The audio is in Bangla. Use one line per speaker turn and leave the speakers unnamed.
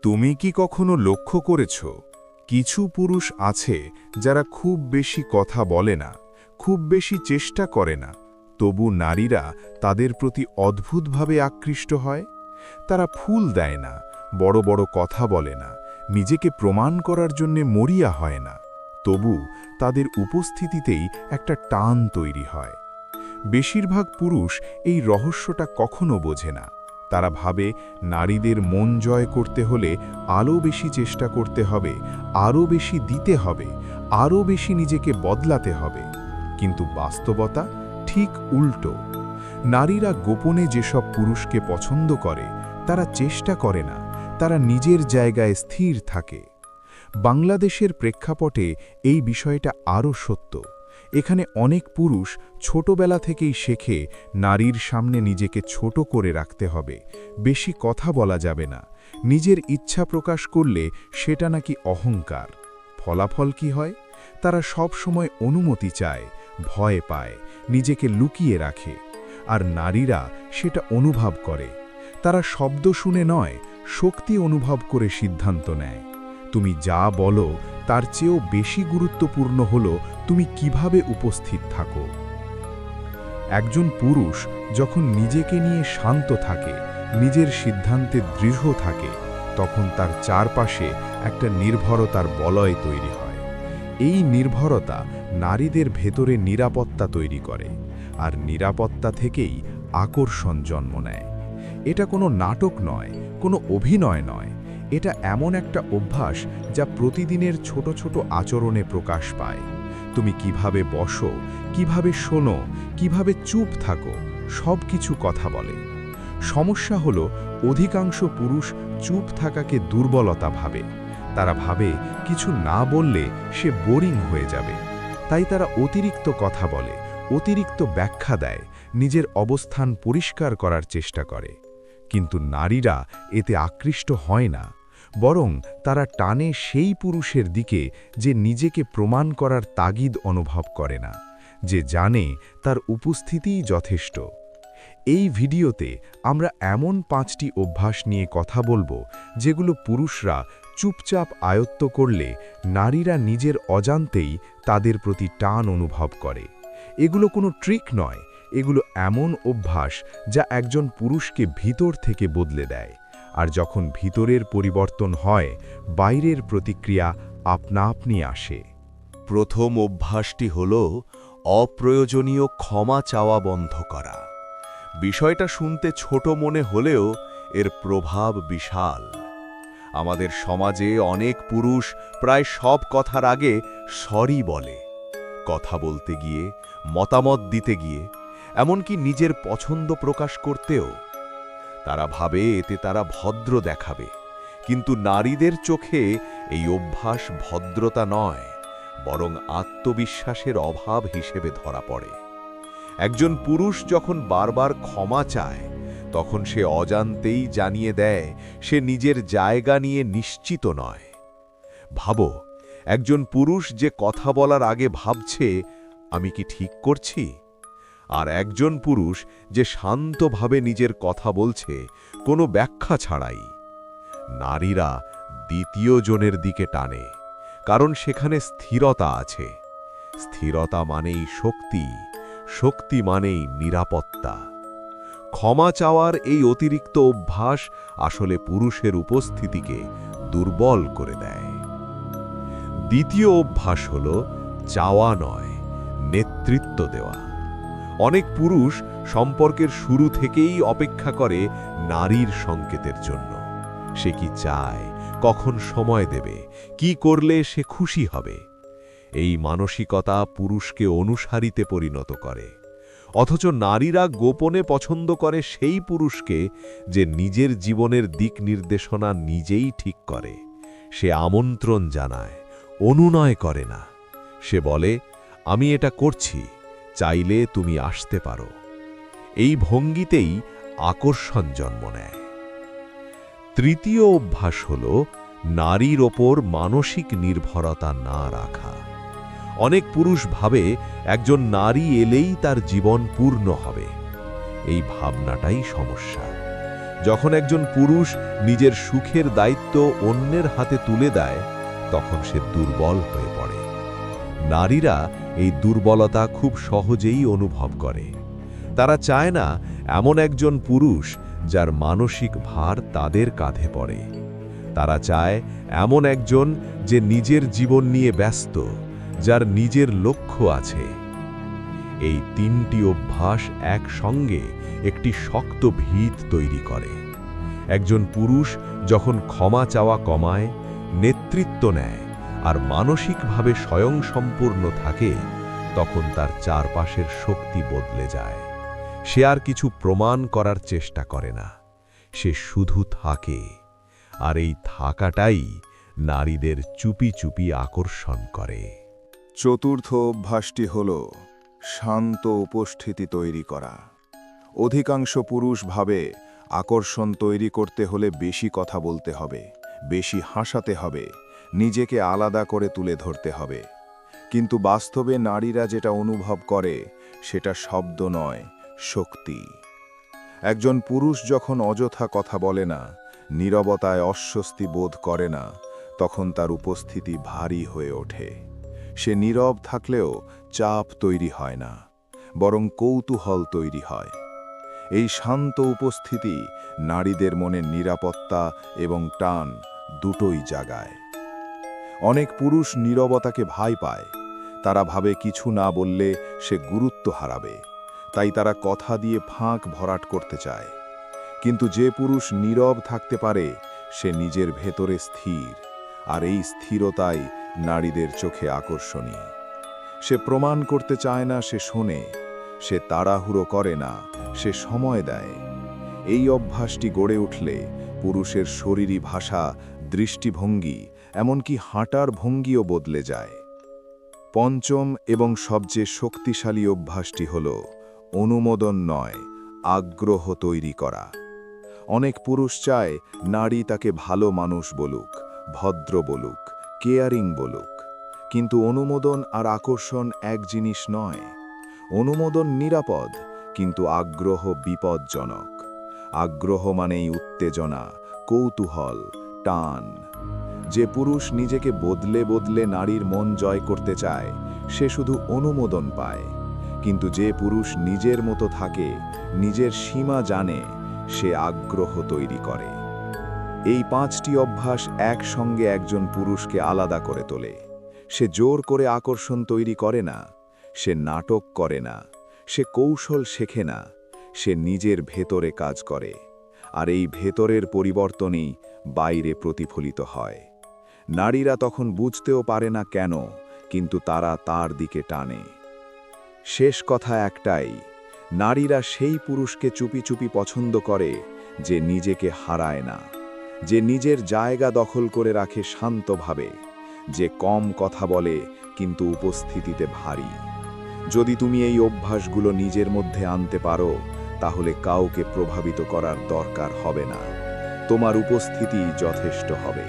তুমি কি কখনো লক্ষ্য করেছ কিছু পুরুষ আছে যারা খুব বেশি কথা বলে না, খুব বেশি চেষ্টা করে না, তবু নারীরা তাদের প্রতি অদ্ভুতভাবে আকৃষ্ট হয়? তারা ফুল দেয় না, বড় বড় কথা বলে না, নিজেকে প্রমাণ করার জন্যে মরিয়া হয় না, তবু তাদের উপস্থিতিতেই একটা টান তৈরি হয়। বেশিরভাগ পুরুষ এই রহস্যটা কখনো বোঝে না। তারা ভাবে নারীদের মন জয় করতে হলে আরও বেশি চেষ্টা করতে হবে, আরও বেশি দিতে হবে, আরও বেশি নিজেকে বদলাতে হবে। কিন্তু বাস্তবতা ঠিক উল্টো। নারীরা গোপনে যেসব পুরুষকে পছন্দ করে তারা চেষ্টা করে না, তারা নিজের জায়গায় স্থির থাকে। বাংলাদেশের প্রেক্ষাপটে এই বিষয়টা আরও সত্য। এখানে অনেক পুরুষ ছোটবেলা থেকেই শেখে নারীর সামনে নিজেকে ছোট করে রাখতে হবে, বেশি কথা বলা যাবে না, নিজের ইচ্ছা প্রকাশ করলে সেটা নাকি অহংকার। ফলাফল কি হয়? তারা সব সময় অনুমতি চায়, ভয় পায়, নিজেকে লুকিয়ে রাখে। আর নারীরা সেটা অনুভব করে। তারা শব্দ শুনে নয়, শক্তি অনুভব করে সিদ্ধান্ত নেয়। তুমি যা বলো তার চেয়েও বেশি গুরুত্বপূর্ণ হলো তুমি কিভাবে উপস্থিত থাকো। একজন পুরুষ যখন নিজেকে নিয়ে শান্ত থাকে, নিজের সিদ্ধান্তে দৃঢ় থাকে, তখন তার চারপাশে একটা নির্ভরতার বলয় তৈরি হয়। এই নির্ভরতা নারীদের ভেতরে নিরাপত্তা তৈরি করে, আর নিরাপত্তা থেকেই আকর্ষণ জন্ম নেয়। এটা কোনো নাটক নয়, কোনো অভিনয় নয়, এটা এমন একটা অভ্যাস যা প্রতিদিনের ছোট ছোট আচরণে প্রকাশ পায়। তুমি কিভাবে বসো, কিভাবে শোনো, কিভাবে চুপ থাকো, সব কিছু কথা বলে। সমস্যা হলো অধিকাংশ পুরুষ চুপ থাকাকে দুর্বলতা ভাবে। তারা ভাবে কিছু না বললে সে বোরিং হয়ে যাবে, তাই তারা অতিরিক্ত কথা বলে, অতিরিক্ত ব্যাখ্যা দেয়, নিজের অবস্থান পরিষ্কার করার চেষ্টা করে। কিন্তু নারীরা এতে আকৃষ্ট হয় না, বরং তারা টানে সেই পুরুষের দিকে যে নিজেকে প্রমাণ করার তাগিদ অনুভব করে না, যে জানে তার উপস্থিতিই যথেষ্ট। এই ভিডিওতে আমরা এমন 5টি অভ্যাস নিয়ে কথা বলবো যেগুলো পুরুষরা চুপচাপ আয়ত্ত করলে নারীরা নিজের অজান্তেই তাদের প্রতি টান অনুভব করে। এগুলো কোনো ট্রিক নয়, এগুলো এমন অভ্যাস যা একজন পুরুষকে ভিতর থেকে বদলে দেয়। আর যখন ভিতরের পরিবর্তন হয়, বাইরের প্রতিক্রিয়া আপনা আপনি আসে।
প্রথম অভ্যাসটি হল অপ্রয়োজনীয় ক্ষমা চাওয়া বন্ধ করা। বিষয়টা শুনতে ছোট মনে হলেও এর প্রভাব বিশাল। আমাদের সমাজে অনেক পুরুষ প্রায় সব কথার আগে সরি বলে। কথা বলতে গিয়ে, মতামত দিতে গিয়ে, এমনকি নিজের পছন্দ প্রকাশ করতেও। তারা ভাবে এতে তারা ভদ্র দেখাবে, কিন্তু নারীদের চোখে এই অভ্যাস ভদ্রতা নয়, বরং আত্মবিশ্বাসের অভাব হিসেবে ধরা পড়ে। একজন পুরুষ যখন বারবার ক্ষমা চায়, তখন সে অজান্তেই জানিয়ে দেয় সে নিজের জায়গা নিয়ে নিশ্চিত নয়। ভাবো, একজন পুরুষ যে কথা বলার আগে ভাবছে আমি কি ঠিক করছি, আর একজন পুরুষ যে শান্তভাবে নিজের কথা বলছে কোনো ব্যাখ্যা ছাড়াই। নারীরা দ্বিতীয় জনের দিকে টানে, কারণ সেখানে স্থিরতা আছে। স্থিরতা মানেই শক্তি, শক্তি মানেই নিরাপত্তা। ক্ষমা চাওয়ার এই অতিরিক্ত অভ্যাস আসলে পুরুষের উপস্থিতিকে দুর্বল করে দেয়। দ্বিতীয় অভ্যাস হল চাওয়া নয়, নেতৃত্ব দেওয়া। অনেক পুরুষ সম্পর্কের শুরু থেকেই অপেক্ষা করে নারীর সংকেতের জন্য। সে কি চায়, কখন সময় দেবে, কি করলে সে খুশি হবে। এই মানসিকতা পুরুষকে অনুসারীতে পরিণত করে। অথচ নারীরা গোপনে পছন্দ করে সেই পুরুষকে যে নিজের জীবনের দিক নির্দেশনা নিজেই ঠিক করে। সে আমন্ত্রণ জানায়, অনুনয় করে না। সে বলে, আমি এটা করছি, চাইলে তুমি আসতে পারো। এই ভঙ্গিতেই আকর্ষণ জন্ম নেয়। তৃতীয় অভ্যাস হল নারীর ওপর মানসিক নির্ভরতা না রাখা। অনেক পুরুষ ভাবে একজন নারী এলেই তার জীবন পূর্ণ হবে। এই ভাবনাটাই সমস্যা। যখন একজন পুরুষ নিজের সুখের দায়িত্ব অন্যের হাতে তুলে দেয় তখন সে দুর্বল হয়ে পড়ে। নারীরা এই দুর্বলতা খুব সহজেই অনুভব করে। তারা চায় না এমন একজন পুরুষ যার মানসিক ভার তাদের কাঁধে পড়ে। তারা চায় এমন একজন যে নিজের জীবন নিয়ে ব্যস্ত, যার নিজের লক্ষ্য আছে। এই তিনটি অভ্যাস একসঙ্গে একটি শক্ত ভিত তৈরি করে। একজন পুরুষ যখন ক্ষমা চাওয়া কমায়, নেতৃত্ব নেয় আর মানসিকভাবে স্বয়ংসম্পূর্ণ থাকে, তখন তার চারপাশের শক্তি বদলে যায়। সে আর কিছু প্রমাণ করার চেষ্টা করে না, সে শুধু থাকে। আর এই থাকাটাই নারীদের চুপি চুপি আকর্ষণ করে।
চতুর্থ অভ্যাসটি হল শান্ত উপস্থিতি তৈরি করা। অধিকাংশ পুরুষ ভাবে আকর্ষণ তৈরি করতে হলে বেশি কথা বলতে হবে, বেশি হাসাতে হবে, নিজেকে আলাদা করে তুলে ধরতে হবে। কিন্তু বাস্তবে নারীরা যেটা অনুভব করে সেটা শব্দ নয়, শক্তি। একজন পুরুষ যখন অযথা কথা বলে না, নীরবতায় অস্বস্তি বোধ করে না, তখন তার উপস্থিতি ভারী হয়ে ওঠে। সে নীরব থাকলেও চাপ তৈরি হয় না, বরং কৌতূহল তৈরি হয়। এই শান্ত উপস্থিতি নারীদের মনে নিরাপত্তা এবং টান দুটোই জাগায়। অনেক পুরুষ নীরবতাকে ভয় পায়। তারা ভাবে কিছু না বললে সে গুরুত্ব হারাবে, তাই তারা কথা দিয়ে ফাঁক ভরাট করতে চায়। কিন্তু যে পুরুষ নীরব থাকতে পারে সে নিজের ভেতরে স্থির, আর এই স্থিরতাই নারীদের চোখে আকর্ষণীয়। সে প্রমাণ করতে চায় না সে শোনে, সে তাড়াহুড়ো করে না, সে সময় দেয়। এই অভ্যাসটি গড়ে উঠলে পুরুষের শরীরী ভাষা, দৃষ্টিভঙ্গি, এমনকি হাঁটার ভঙ্গিও বদলে যায়। পঞ্চম এবং সবচেয়ে শক্তিশালী অভ্যাসটি হল অনুমোদন নয়, আগ্রহ তৈরি করা। অনেক পুরুষ চায় নারী তাকে ভালো মানুষ বলুক, ভদ্র বলুক, কেয়ারিং বলুক। কিন্তু অনুমোদন আর আকর্ষণ এক জিনিস নয়। অনুমোদন নিরাপদ, কিন্তু আগ্রহ বিপজ্জনক। আগ্রহ মানেই উত্তেজনা, কৌতূহল, টান। যে পুরুষ নিজেকে বদলে বদলে নারীর মন জয় করতে চায় সে শুধু অনুমোদন পায়, কিন্তু যে পুরুষ নিজের মতো থাকে, নিজের সীমা জানে, সে আগ্রহ তৈরি করে। এই পাঁচটি অভ্যাস একসঙ্গে একজন পুরুষকে আলাদা করে তোলে। সে জোর করে আকর্ষণ তৈরি করে না, সে নাটক করে না, সে কৌশল শেখে না, সে নিজের ভেতরে কাজ করে। আর এই ভেতরের পরিবর্তনই বাইরে প্রতিফলিত হয়। নারীরা তখন বুঝতেও পারে না কেন, কিন্তু তারা তার দিকে টানে। শেষ কথা একটাই, নারীরা সেই পুরুষকে চুপি চুপি পছন্দ করে যে নিজেকে হারায় না, যে নিজের জায়গা দখল করে রাখে শান্তভাবে, যে কম কথা বলে কিন্তু উপস্থিতিতে ভারী। যদি তুমি এই অভ্যাসগুলো নিজের মধ্যে আনতে পারো, তাহলে কাউকে প্রভাবিত করার দরকার হবে না। তোমার উপস্থিতি যথেষ্ট হবে।